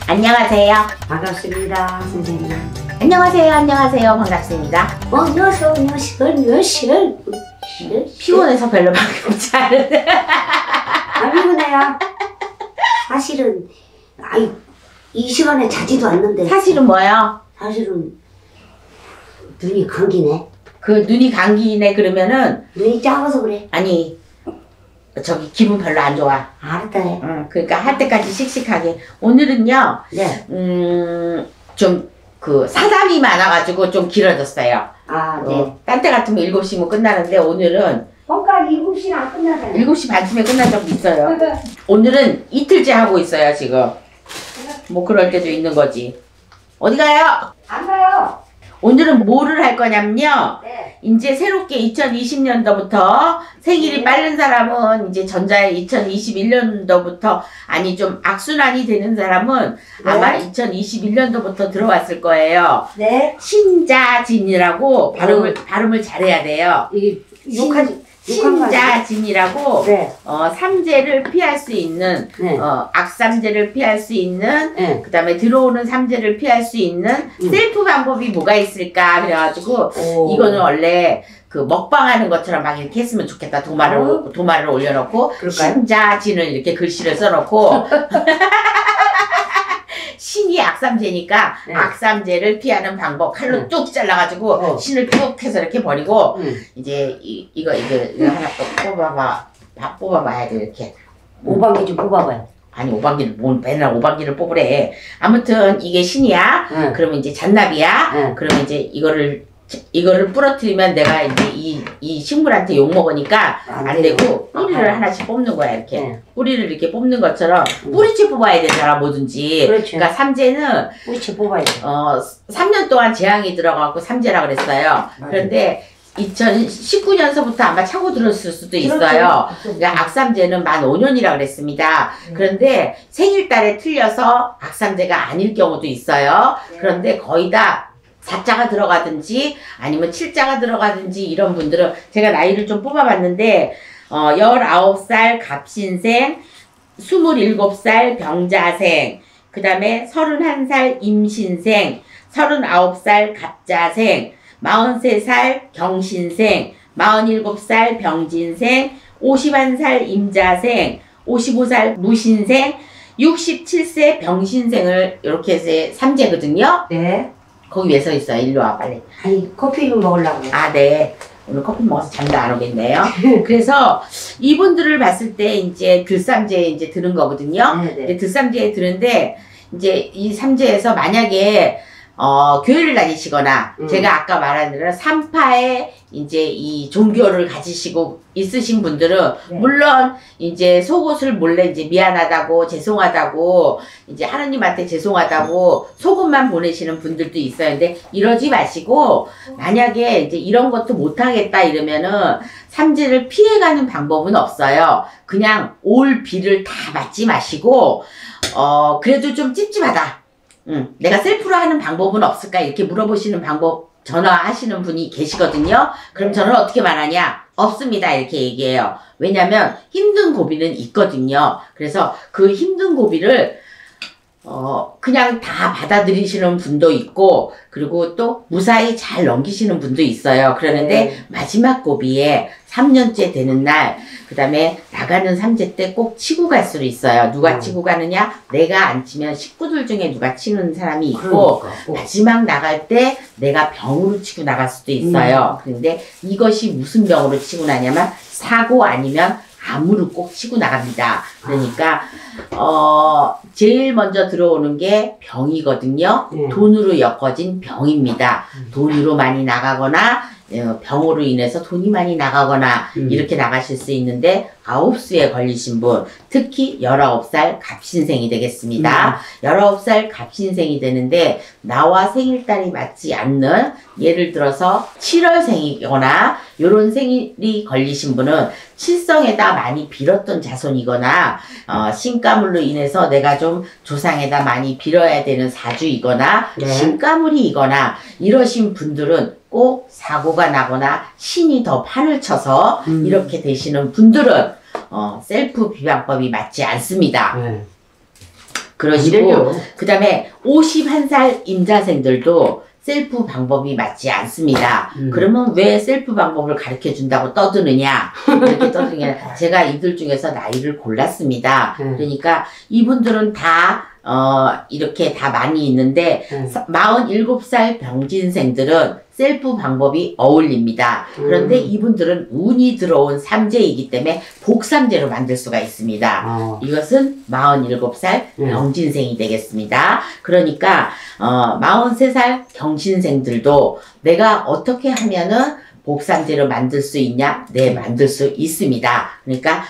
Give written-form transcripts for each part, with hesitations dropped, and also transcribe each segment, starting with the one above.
안녕하세요. 반갑습니다, 선생님. 안녕하세요. 안녕하세요. 반갑습니다. 안녕하세요. 피곤해서 별로 밖에 없지 않은데. 안 피곤해요. 사실은, 이 시간에 자지도 않는데. 사실은 뭐요? 사실은, 눈이 감기네. 그 눈이 감기네 그러면은. 눈이 작아서 그래. 아니, 저기 기분 별로 안 좋아. 알았다 해. 그러니까 할 때까지 씩씩하게. 오늘은요. 네. 좀 그 사담이 많아가지고 좀 길어졌어요. 아, 네. 딴 때 같으면 7시면 끝나는데 오늘은 뭔가 7시는 안 끝나잖아요. 7시 반쯤에 끝난 적도 있어요. 오늘은 이틀째 하고 있어요, 지금. 뭐 그럴 때도 있는 거지. 어디 가요? 안 가요. 오늘은 뭐를 할 거냐면요. 네. 이제 새롭게 2020년도부터 생일이 네. 빠른 사람은 이제 전자에 2021년도부터 아니 좀 악순환이 되는 사람은 네. 아마 2021년도부터 들어왔을 거예요. 네. 신자진이라고 발음을 잘해야 돼요. 이게 욕한 신자진이라고 네. 삼재를 피할 수 있는 네. 악삼재를 피할 수 있는 네. 그 다음에 들어오는 삼재를 피할 수 있는 셀프 방법이 뭐가 있을까 그래가지고 이거는 원래 그 먹방하는 것처럼 막 이렇게 했으면 좋겠다. 도마를 올려놓고 그럴까요? 신자진을 이렇게 글씨를 써놓고 신이 악삼재니까 네. 악삼재를 피하는 방법 칼로 네. 뚝 잘라가지고 신을 뚝 해서 이렇게 버리고 이제 이거 하나 또 뽑아봐야 돼 이렇게. 오방기 좀 뽑아봐요. 아니 오방기를 맨날 오방기를 뽑으래. 아무튼 이게 신이야. 그러면 이제 잔나비야. 그러면 이제 이거를 부러뜨리면 내가 이제 이 식물한테 욕 먹으니까 안 되고 뿌리를 하나씩 뽑는 거야 이렇게. 뿌리를 이렇게 뽑는 것처럼 뿌리채 뽑아야 되잖아 뭐든지. 그렇죠. 그러니까 삼재는 뿌리채 뽑아야 돼. 3년 동안 제한이 들어가고 삼재라 그랬어요. 그런데 2019년서부터 아마 차고 들었을 수도 있어요. 그러니까 악삼재는 만 5년이라 그랬습니다. 그런데 생일달에 틀려서 악삼재가 아닐 경우도 있어요. 그런데 거의 다 4자가 들어가든지 아니면 7자가 들어가든지 이런 분들은 제가 나이를 좀 뽑아봤는데 19살 갑신생, 27살 병자생, 그 다음에 31살 임신생, 39살 갑자생, 43살 경신생, 47살 병진생, 51살 임자생, 55살 무신생, 67세 병신생을 이렇게 해서 삼재거든요. 네. 거기 왜 서 있어요? 일로 와 빨리. 아니 커피 좀 먹으려고요. 아 네. 오늘 커피 먹어서 잠도 안 오겠네요. 그래서 이분들을 봤을 때 이제 들삼재에 이제 드는 거거든요. 네. 들삼재에 드는데 이제 이 삼재에서 만약에 교회를 다니시거나 제가 아까 말한 대로 삼파에 이제 이 종교를 가지시고 있으신 분들은 물론 이제 속옷을 몰래 이제 미안하다고 죄송하다고 이제 하느님한테 죄송하다고 속옷만 보내시는 분들도 있어요. 근데 이러지 마시고 만약에 이제 이런 것도 못하겠다 이러면은 삼재를 피해가는 방법은 없어요. 그냥 올 비를 다 맞지 마시고 그래도 좀 찝찝하다. 내가 셀프로 하는 방법은 없을까? 이렇게 물어보시는 방법 전화하시는 분이 계시거든요. 그럼 저는 어떻게 말하냐? 없습니다. 이렇게 얘기해요. 왜냐면 힘든 고비는 있거든요. 그래서 그 힘든 고비를 그냥 다 받아들이시는 분도 있고 그리고 또 무사히 잘 넘기시는 분도 있어요. 그러는데 마지막 고비에 3년째 되는 날 그 다음에 나가는 삼재 때 꼭 치고 갈 수도 있어요. 누가 치고 가느냐? 내가 안 치면 식구들 중에 누가 치는 사람이 있고 마지막 나갈 때 내가 병으로 치고 나갈 수도 있어요. 그런데 이것이 무슨 병으로 치고 나냐면 사고 아니면 암으로 꼭 치고 나갑니다. 그러니까 제일 먼저 들어오는 게 병이거든요. 돈으로 엮어진 병입니다. 돈으로 많이 나가거나 병으로 인해서 돈이 많이 나가거나 이렇게 나가실 수 있는데 9수에 걸리신 분, 특히 19살 갑신생이 되겠습니다. 19살 갑신생이 되는데 나와 생일달이 맞지 않는 예를 들어서 7월생이거나 요런 생일이 걸리신 분은 칠성에다 많이 빌었던 자손이거나 신가물로 인해서 내가 좀 조상에다 많이 빌어야 되는 사주이거나 신가물이거나 이러신 분들은 꼭 사고가 나거나 신이 더 판을 쳐서 이렇게 되시는 분들은 셀프 비방법이 맞지 않습니다. 그러시고 그 다음에 51살 임자생들도 셀프 방법이 맞지 않습니다. 그러면 왜 셀프 방법을 가르쳐 준다고 떠드느냐 이렇게 떠드느냐. 제가 이들 중에서 나이를 골랐습니다. 그러니까 이분들은 다 이렇게 다 많이 있는데 47살 병진생들은 셀프 방법이 어울립니다. 그런데 이분들은 운이 들어온 삼재이기 때문에 복삼재로 만들 수가 있습니다. 이것은 47살 병진생이 되겠습니다. 그러니까 43살 병신생들도 내가 어떻게 하면은 복삼재로 만들 수 있냐? 네, 만들 수 있습니다. 그러니까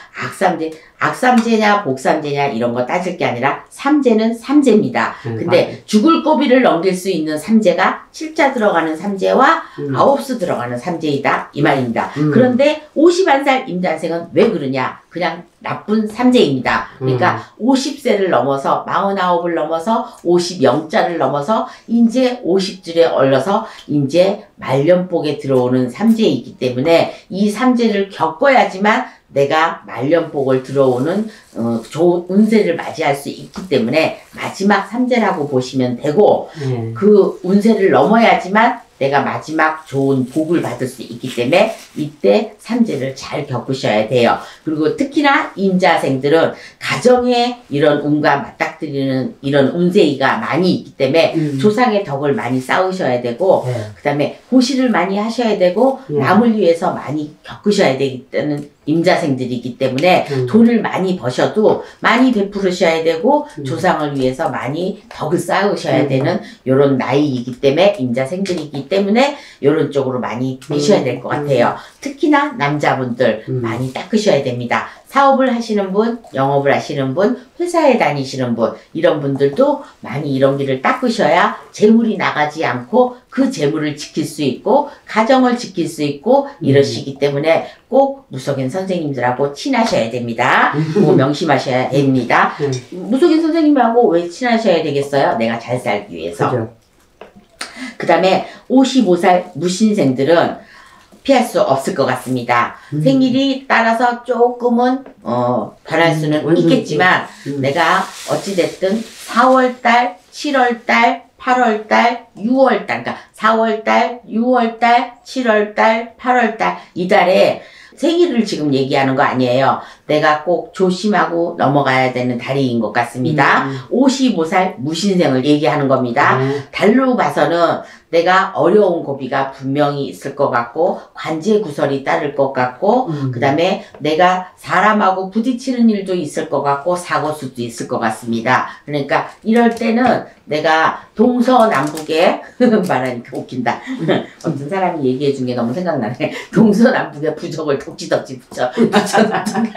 악삼재냐 복삼재냐 이런 거 따질 게 아니라 삼재는 삼재입니다. 근데 죽을 고비를 넘길 수 있는 삼재가 7자 들어가는 삼재와 9수 들어가는 삼재이다 이 말입니다. 그런데 51살 임자생은 왜 그러냐? 그냥 나쁜 삼재입니다. 그러니까 50세를 넘어서 49을 넘어서 50영자를 넘어서 이제 50줄에 올라서 이제 말년복에 들어오는 삼재이기 때문에 이 삼재를 겪어야지만 내가 말년복을 들어오는 좋은 운세를 맞이할 수 있기 때문에 마지막 삼재라고 보시면 되고 그 운세를 넘어야지만 내가 마지막 좋은 복을 받을 수 있기 때문에 이때 삼재를 잘 겪으셔야 돼요. 그리고 특히나 임자생들은 가정에 이런 운과 맞닥뜨리는 이런 운세이가 많이 있기 때문에 조상의 덕을 많이 쌓으셔야 되고 그 다음에 고시를 많이 하셔야 되고 남을 위해서 많이 겪으셔야 되는 임자생들이기 때문에 돈을 많이 버셔도 많이 베풀으셔야 되고 조상을 위해서 많이 덕을 쌓으셔야 되는 요런 나이이기 때문에 임자생들이기 때문에 요런 쪽으로 많이 미셔야 될 것 같아요. 특히나 남자분들 많이 닦으셔야 됩니다. 사업을 하시는 분, 영업을 하시는 분, 회사에 다니시는 분 이런 분들도 많이 이런 길을 닦으셔야 재물이 나가지 않고 그 재물을 지킬 수 있고 가정을 지킬 수 있고 이러시기 때문에 꼭 무속인 선생님들하고 친하셔야 됩니다. 꼭 명심하셔야 됩니다. 무속인 선생님하고 왜 친하셔야 되겠어요? 내가 잘 살기 위해서. 그 다음에 55살 무신생들은 피할 수 없을 것 같습니다. 생일이 따라서 조금은 변할 수는 있겠지만 내가 어찌됐든 4월달, 7월달, 8월달, 6월달 그러니까 4월달, 6월달, 7월달, 8월달 이달에 생일을 지금 얘기하는 거 아니에요. 내가 꼭 조심하고 넘어가야 되는 달인 것 같습니다. 55살 무신생을 얘기하는 겁니다. 달로 봐서는 내가 어려운 고비가 분명히 있을 것 같고 관제 구설이 따를 것 같고 그 다음에 내가 사람하고 부딪히는 일도 있을 것 같고 사고수도 있을 것 같습니다. 그러니까 이럴 때는 내가 동서남북에 말하니까 웃긴다. 어떤 사람이 얘기해 준 게 너무 생각나네. 동서남북에 부적을 덕지덕지 붙여놨던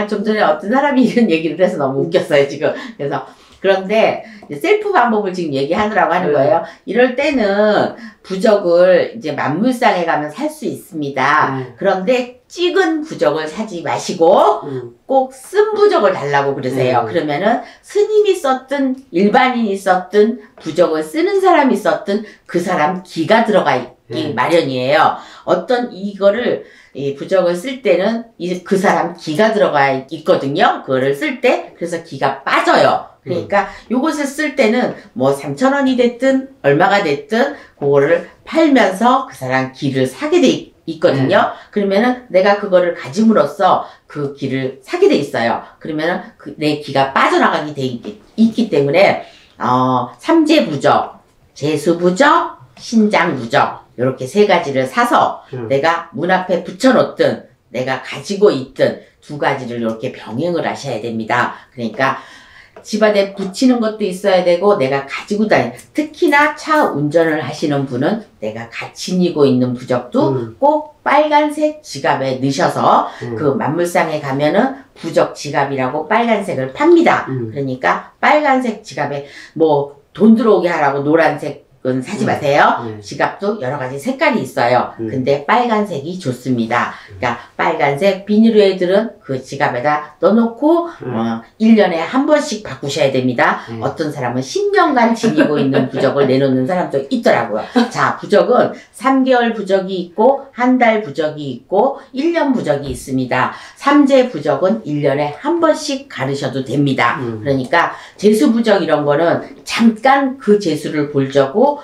좀 전에 어떤 사람이 이런 얘기를 해서 너무 웃겼어요 지금. 그래서 그런데 셀프 방법을 지금 얘기하느라고 하는 거예요. 이럴 때는 부적을 이제 만물상에 가면 살 수 있습니다. 그런데 찍은 부적을 사지 마시고 꼭 쓴 부적을 달라고 그러세요. 그러면은 스님이 썼든 일반인이 썼든 부적을 쓰는 사람이 썼든 그 사람 기가 들어가 있기 마련이에요. 어떤 이거를 이 부적을 쓸 때는 그 사람 기가 들어가 있거든요. 그거를 쓸 때 그래서 기가 빠져요. 그러니까 요것을 쓸 때는 뭐 3,000원이 됐든 얼마가 됐든 그거를 팔면서 그 사람 기를 사게 돼 있거든요. 그러면은 내가 그거를 가짐으로써 그 기를 사게 돼 있어요. 그러면은 내 기가 빠져나가게 돼 있기 때문에 삼재 부적, 재수 부적, 신장 부적 이렇게 세 가지를 사서 내가 문 앞에 붙여놓든 내가 가지고 있든 두 가지를 이렇게 병행을 하셔야 됩니다. 그러니까 집안에 붙이는 것도 있어야 되고 내가 가지고 특히나 차 운전을 하시는 분은 내가 같이 지니고 있는 부적도 꼭 빨간색 지갑에 넣으셔서 그 만물상에 가면은 부적 지갑이라고 빨간색을 팝니다. 그러니까 빨간색 지갑에 뭐 돈 들어오게 하라고 노란색 지갑은 사지 마세요. 네. 지갑도 여러 가지 색깔이 있어요. 근데 빨간색이 좋습니다. 그러니까 빨간색 비닐로에 들은 그 지갑에다 넣어놓고 1년에 한 번씩 바꾸셔야 됩니다. 어떤 사람은 10년간 지니고 있는 부적을 내놓는 사람도 있더라고요. 자, 부적은 3개월 부적이 있고 한 달 부적이 있고 1년 부적이 있습니다. 삼재 부적은 1년에 한 번씩 가르셔도 됩니다. 그러니까 재수 부적 이런 거는 잠깐 그 재수를 볼 적고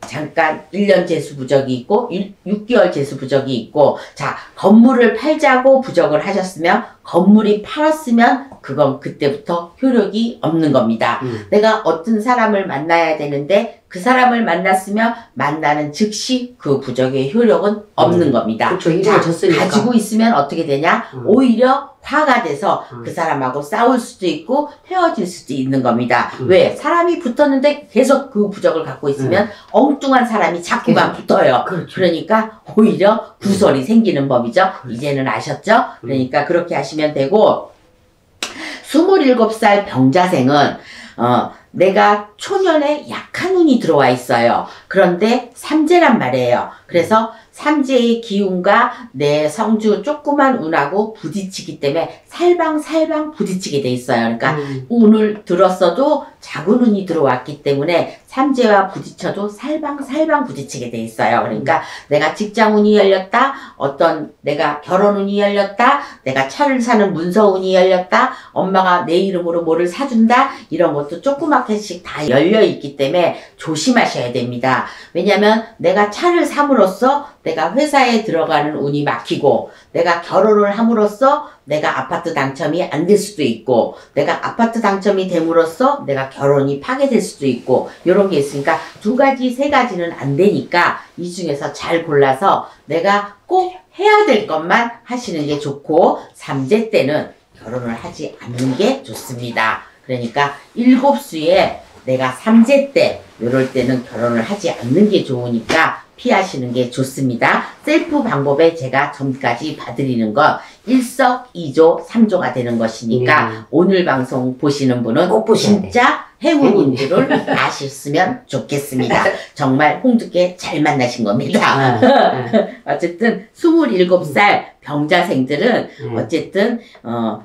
잠깐 1년 재수 부적이 있고 6개월 재수 부적이 있고, 자, 건물을 팔자고 부적을 하셨으면 건물이 팔았으면 그건 그때부터 효력이 없는 겁니다. 내가 어떤 사람을 만나야 되는데 그 사람을 만났으면 만나는 즉시 그 부적의 효력은 없는 겁니다. 그렇죠. 이름을 줬으니까. 가지고 있으면 어떻게 되냐? 오히려 화가 돼서 그 사람하고 싸울 수도 있고 헤어질 수도 있는 겁니다. 왜? 사람이 붙었는데 계속 그 부적을 갖고 있으면 엉뚱한 사람이 자꾸만 붙어요. 그렇죠. 그러니까 오히려 구설이 생기는 법이죠. 이제는 아셨죠? 그러니까 그렇게 하시면 되고, 27살 병자생은 내가 초년에 약한 운이 들어와 있어요. 그런데 삼재란 말이에요. 그래서 삼재의 기운과 내 성주 조그만 운하고 부딪히기 때문에 살방살방 부딪히게 돼 있어요. 그러니까 운을 들었어도 작은 운이 들어왔기 때문에 삼재와 부딪혀도 살방살방 부딪히게 돼 있어요. 그러니까 내가 직장 운이 열렸다, 어떤 내가 결혼 운이 열렸다, 내가 차를 사는 문서 운이 열렸다, 엄마가 내 이름으로 뭐를 사준다, 이런 것도 조그맣게씩 다 열려 있기 때문에 조심하셔야 됩니다. 왜냐면 내가 차를 삼으로써 내가 회사에 들어가는 운이 막히고, 내가 결혼을 함으로써 내가 아파트 당첨이 안 될 수도 있고, 내가 아파트 당첨이 됨으로써 내가 결혼이 파괴될 수도 있고, 이런 게 있으니까 2가지, 3가지는 안 되니까 이 중에서 잘 골라서 내가 꼭 해야 될 것만 하시는 게 좋고, 삼재 때는 결혼을 하지 않는 게 좋습니다. 그러니까 7수에 내가 삼재 때, 이럴 때는 결혼을 하지 않는 게 좋으니까 피하시는 게 좋습니다. 셀프 방법에 제가 전까지 봐드리는 건 일석이조 삼조가 되는 것이니까 오늘 방송 보시는 분은 꼭 보셔야 진짜 행운인 줄을 아셨으면 좋겠습니다. 정말 홍두깨 잘 만나신 겁니다. 어쨌든 27살 병자생들은 어쨌든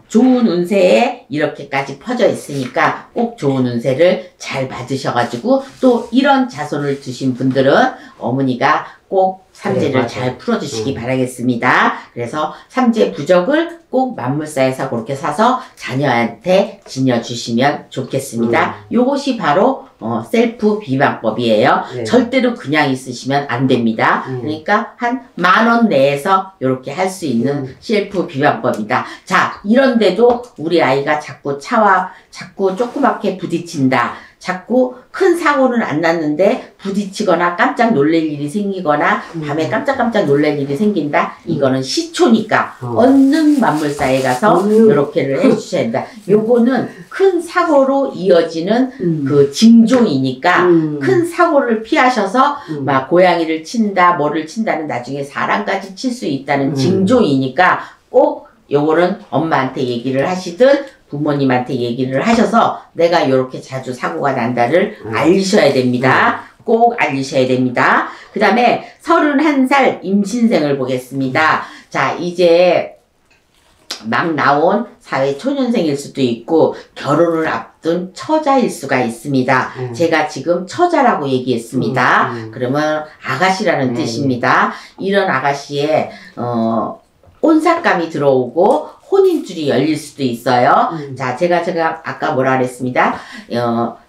좋은 운세에 이렇게까지 퍼져 있으니까 꼭 좋은 운세를 잘 받으셔가지고, 또 이런 자손을 두신 분들은 어머니가 꼭 삼재를 네, 잘 풀어주시기 바라겠습니다. 그래서 삼재 부적을 꼭 만물사에서 그렇게 사서 자녀한테 지녀주시면 좋겠습니다. 요것이 바로 셀프 비방법이에요. 네. 절대로 그냥 있으시면 안 됩니다. 그러니까 한 10,000원 내에서 이렇게 할 수 있는 셀프 비방법이다. 자, 이런데도 우리 아이가 자꾸 차와 자꾸 조그맣게 부딪힌다, 자꾸 큰 사고는 안 났는데 부딪히거나 깜짝 놀랄 일이 생기거나 밤에 깜짝깜짝 놀랄 일이 생긴다, 이거는 시초니까 얼른 만물사에 가서 이렇게를 해주셔야 된다. 요거는 큰 사고로 이어지는 그 징조이니까 큰 사고를 피하셔서 막 고양이를 친다, 뭐를 친다는, 나중에 사람까지 칠 수 있다는 징조이니까 꼭 요거는 엄마한테 얘기를 하시든 부모님한테 얘기를 하셔서 내가 이렇게 자주 사고가 난다를 알리셔야 됩니다. 꼭 알리셔야 됩니다. 그 다음에 31살 임신생을 보겠습니다. 자, 이제 막 나온 사회 초년생일 수도 있고 결혼을 앞둔 처자일 수가 있습니다. 제가 지금 처자라고 얘기했습니다. 그러면 아가씨라는 뜻입니다. 이런 아가씨의 온삭감이 들어오고 혼인줄이 열릴 수도 있어요. 자, 제가 아까 뭐라 그랬습니다.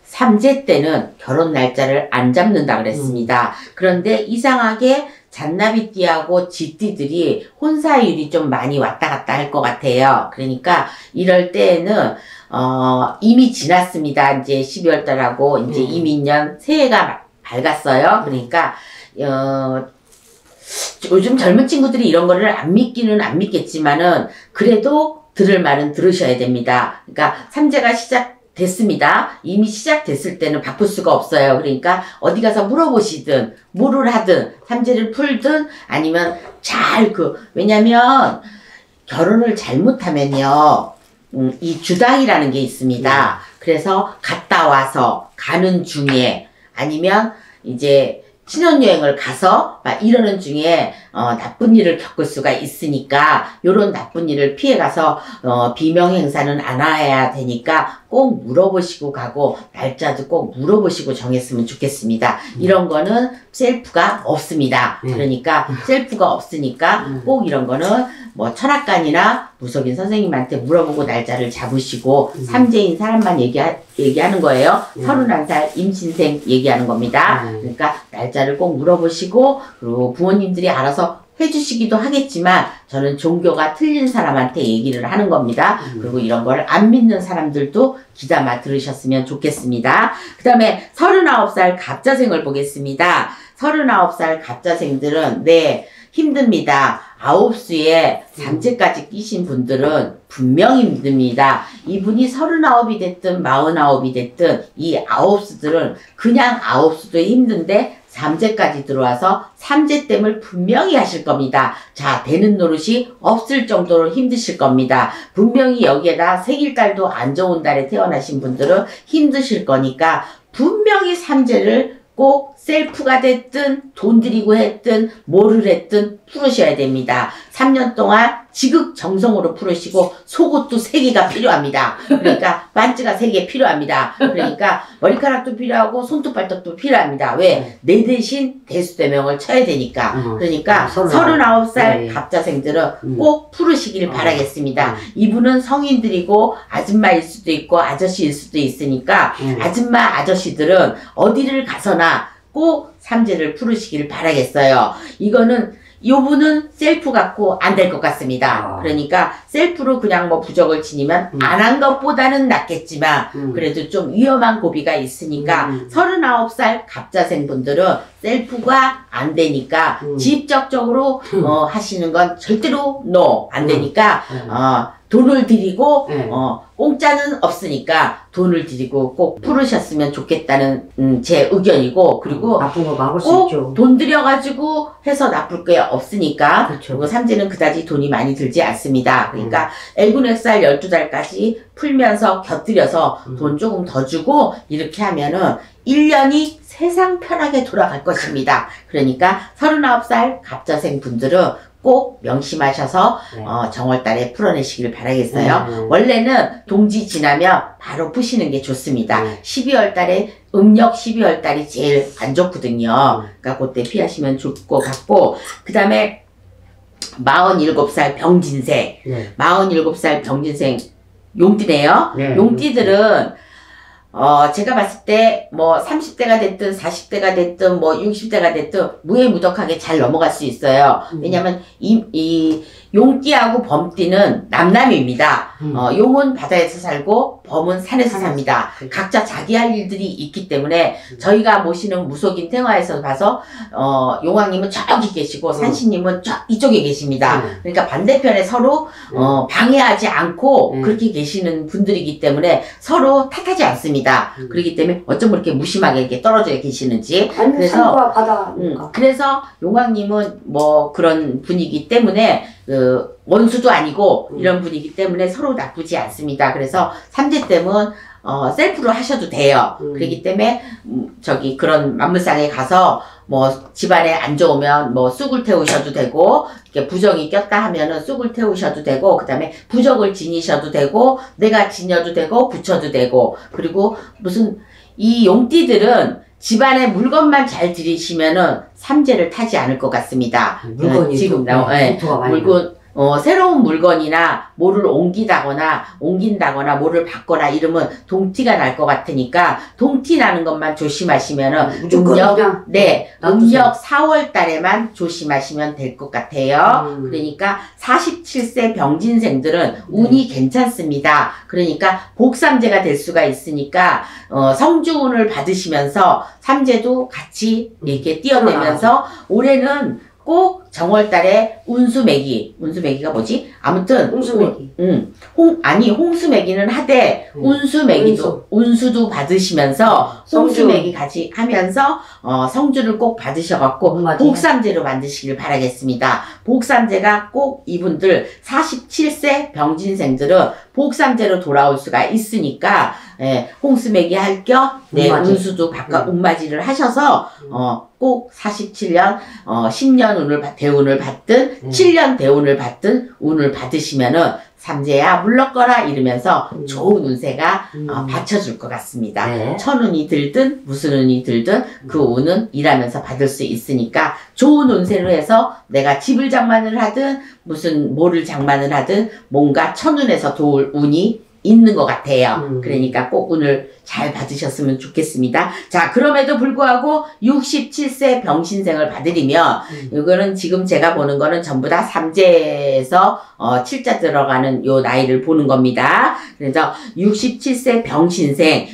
삼재 때는 결혼 날짜를 안 잡는다 그랬습니다. 그런데 이상하게 잔나비띠하고 쥐띠들이 혼사율이 좀 많이 왔다 갔다 할 것 같아요. 그러니까 이럴 때에는 이미 지났습니다. 이제 12월 달하고 이제 이민년 새해가 밝았어요. 그러니까 요즘 젊은 친구들이 이런 거를 안 믿기는 안 믿겠지만은 그래도 들을 말은 들으셔야 됩니다. 그러니까 삼재가 시작됐습니다. 이미 시작됐을 때는 바꿀 수가 없어요. 그러니까 어디 가서 물어보시든 뭐를 하든 삼재를 풀든 아니면 왜냐면 결혼을 잘못하면요, 이 주당이라는 게 있습니다. 그래서 갔다 와서 가는 중에 아니면 이제 신혼여행을 가서 막 이러는 중에 나쁜 일을 겪을 수가 있으니까 요런 나쁜 일을 피해가서 비명 행사는 안 해야 되니까 꼭 물어보시고 가고 날짜도 꼭 물어보시고 정했으면 좋겠습니다. 이런 거는 셀프가 없습니다. 그러니까 셀프가 없으니까 꼭 이런 거는 뭐 철학관이나 무속인 선생님한테 물어보고 날짜를 잡으시고 삼재인 사람만 얘기하는 거예요. 31살 임신생 얘기하는 겁니다. 그러니까 날짜를 꼭 물어보시고 그리고 부모님들이 알아서 해주시기도 하겠지만 저는 종교가 틀린 사람한테 얘기를 하는 겁니다. 그리고 이런 걸 안 믿는 사람들도 귀담아 들으셨으면 좋겠습니다. 그 다음에 39살 갑자생을 보겠습니다. 39살 갑자생들은 힘듭니다. 9수에 삼재까지 끼신 분들은 분명히 힘듭니다. 이분이 39이 됐든 49이 됐든 이 9수들은 그냥 9수도 힘든데 삼재까지 들어와서 삼재땜을 분명히 하실 겁니다. 자, 되는 노릇이 없을 정도로 힘드실 겁니다. 분명히 여기에다 생일달도 안 좋은 달에 태어나신 분들은 힘드실 거니까 분명히 삼재를 꼭 셀프가 됐든 돈 들이고 했든 뭐를 했든 풀으셔야 됩니다. 3년 동안 지극정성으로 풀으시고 속옷도 3개가 필요합니다. 그러니까 반지가 3개 필요합니다. 그러니까 머리카락도 필요하고 손톱 발톱도 필요합니다. 왜? 내 대신 대수대명을 쳐야 되니까. 그러니까 39살 갑자생들은 꼭 풀으시길 바라겠습니다. 이분은 성인들이고 아줌마일 수도 있고 아저씨일 수도 있으니까 아줌마 아저씨들은 어디를 가서나 꼭 삼재를 풀으시길 바라겠어요. 요분은 셀프 갖고 안 될 것 같습니다. 그러니까 셀프로 그냥 뭐 부적을 지니면 안 한 것보다는 낫겠지만 그래도 좀 위험한 고비가 있으니까 39살 갑자생 분들은 셀프가 안 되니까 직접적으로 하시는 건 절대로 안 되니까 돈을 들이고 공짜는 없으니까 돈을 들이고 꼭 풀으셨으면 좋겠다는 제 의견이고 그리고 나쁜 거 막을 수 꼭 있죠. 돈 들여가지고 해서 나쁠 게 없으니까 그렇죠. 그리고 삼재는 그다지 돈이 많이 들지 않습니다. 그러니까 L군액살 12달까지 풀면서 곁들여서 돈 조금 더 주고 이렇게 하면은 1년이 세상 편하게 돌아갈 것입니다. 그러니까 39살 갑자생 분들은 꼭 명심하셔서 정월달에 풀어내시길 바라겠어요. 원래는 동지 지나면 바로 푸시는 게 좋습니다. 12월달에 음력 12월달이 제일 안 좋거든요. 그러니까 그때 피하시면 좋을 것 같고 그 다음에 47살 병진생 47살 병진생 용띠네요. 용띠들은 제가 봤을 때 뭐 30대가 됐든 40대가 됐든 뭐 60대가 됐든 무해무덕하게 잘 넘어갈 수 있어요. 왜냐면 이 용띠하고 범띠는 남남입니다. 용은 바다에서 살고 범은 산에서 삽니다. 각자 자기 할 일들이 있기 때문에 저희가 모시는 무속인 탱화에서 봐서 용왕님은 저기 계시고 산신님은 이쪽에 계십니다. 그러니까 반대편에 서로 방해하지 않고 그렇게 계시는 분들이기 때문에 서로 탓하지 않습니다. 그렇기 때문에 어쩜 그렇게 무심하게 이렇게 떨어져 계시는지. 그래서 산과 바다. 그래서 용왕님은 뭐 그런 분이기 때문에 원수도 아니고 이런 분이기 때문에 서로 나쁘지 않습니다. 그래서 삼재땜은 셀프로 하셔도 돼요. 그렇기 때문에 그런 만물상에 가서 뭐 집안에 안 좋으면 뭐 쑥을 태우셔도 되고 이렇게 부정이 꼈다 하면은 쑥을 태우셔도 되고 그 다음에 부적을 지니셔도 되고 내가 지녀도 되고 붙여도 되고 그리고 이 용띠들은 집안에 물건만 잘 들이시면은 삼재를 타지 않을 것 같습니다. 물건이 지금 물건 새로운 물건이나 뭐를 옮긴다거나 뭐를 바꿔라 이러면 동티가 날 것 같으니까 동티 나는 것만 조심하시면은 음력 4월 달에만 조심하시면 될 것 같아요. 그러니까 47세 병진생들은 운이 괜찮습니다. 그러니까 복삼재가 될 수가 있으니까 성주운을 받으시면서 삼재도 같이 이렇게 띄어내면서 올해는 꼭 정월달에 운수매기가 뭐지? 아무튼 홍수매기. 홍수매기는 하되 운수도 받으시면서 홍수매기 같이 하면서 성주를 꼭 받으셔갖고 복삼재로 만드시길 바라겠습니다. 복삼재가 꼭 이분들 47세 병진생들은 복삼재로 돌아올 수가 있으니까 홍수매기 할 겸 운수도 바꿔 운맞이를 하셔서 꼭 47년 10년 운을 대운을 받든 7년 대운을 받든 운을 받으시면은 삼재야 물러거라 이러면서 좋은 운세가 받쳐줄 것 같습니다. 네. 천운이 들든 무슨 운이 들든 그 운은 일하면서 받을 수 있으니까 좋은 운세로 해서 내가 집을 장만을 하든 무슨 뭐를 장만을 하든 뭔가 천운에서 도울 운이 있는 것 같아요. 그러니까 꼭 운을 잘 받으셨으면 좋겠습니다. 자, 그럼에도 불구하고 67세 병신생을 받으리면 이거는 지금 제가 보는 거는 전부 다 삼재에서 7자 들어가는 요 나이를 보는 겁니다. 그래서 67세 병신생,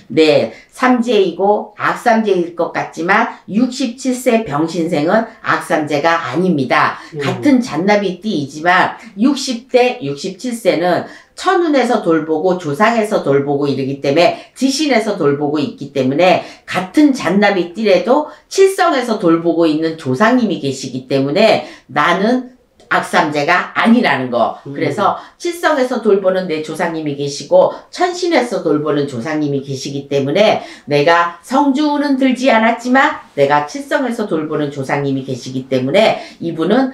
삼재이고 악삼재일 것 같지만 67세 병신생은 악삼재가 아닙니다. 같은 잔나비띠이지만 60대, 67세는 천운에서 돌보고 조상에서 돌보고 이러기 때문에 지신에서 돌보고 있기 때문에 같은 잔나비띠래도 칠성에서 돌보고 있는 조상님이 계시기 때문에 나는 악삼재가 아니라는 거. 그래서 칠성에서 돌보는 내 조상님이 계시고 천신에서 돌보는 조상님이 계시기 때문에 내가 성주운은 들지 않았지만 내가 칠성에서 돌보는 조상님이 계시기 때문에 이분은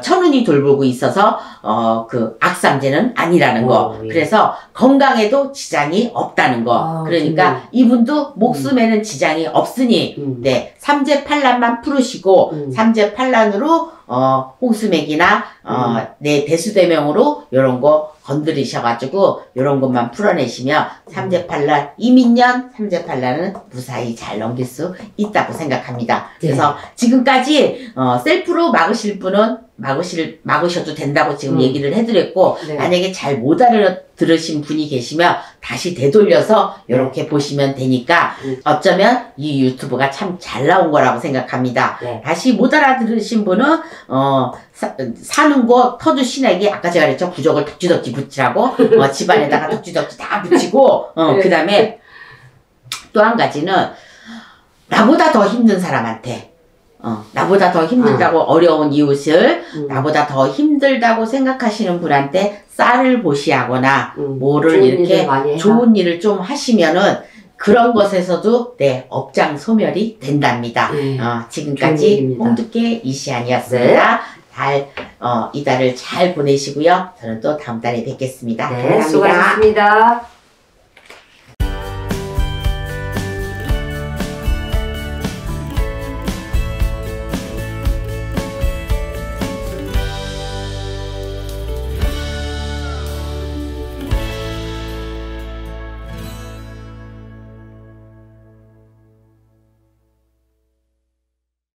천운이 돌보고 있어서 그 악삼재는 아니라는 거. 예. 그래서 건강에도 지장이 없다는 거. 그러니까 이분도 목숨에는 지장이 없으니 삼재팔란만 풀으시고 삼재팔란으로 홍수맥이나 내 대수대명으로 요런 거 건드리셔가지고 요런 것만 풀어내시면 삼재팔란 이민년 삼재팔란은 무사히 잘 넘길 수 있다고 생각합니다. 그래서 지금까지 셀프로 막으실 분은 막으셔도 된다고 지금 얘기를 해드렸고 만약에 잘 못 알아들으신 분이 계시면 다시 되돌려서 이렇게 보시면 되니까 어쩌면 이 유튜브가 참 잘 나온 거라고 생각합니다. 다시 못 알아들으신 분은 사는 거 터주 신에게 아까 제가 그랬죠. 부적을 덕지덕지 붙이라고 집안에다가 덕지덕지 다 붙이고 그 다음에 또 한 가지는 나보다 더 힘든 사람한테 나보다 더 힘들다고 어려운 이웃을 나보다 더 힘들다고 생각하시는 분한테 쌀을 보시하거나 뭐를 이렇게 좋은 일을 좀 하시면은 그런 것에서도 업장 소멸이 된답니다. 지금까지 홍두깨 이시안이었습니다. 이달을 잘 보내시고요. 저는 또 다음 달에 뵙겠습니다. 감사합니다. 수고하셨습니다.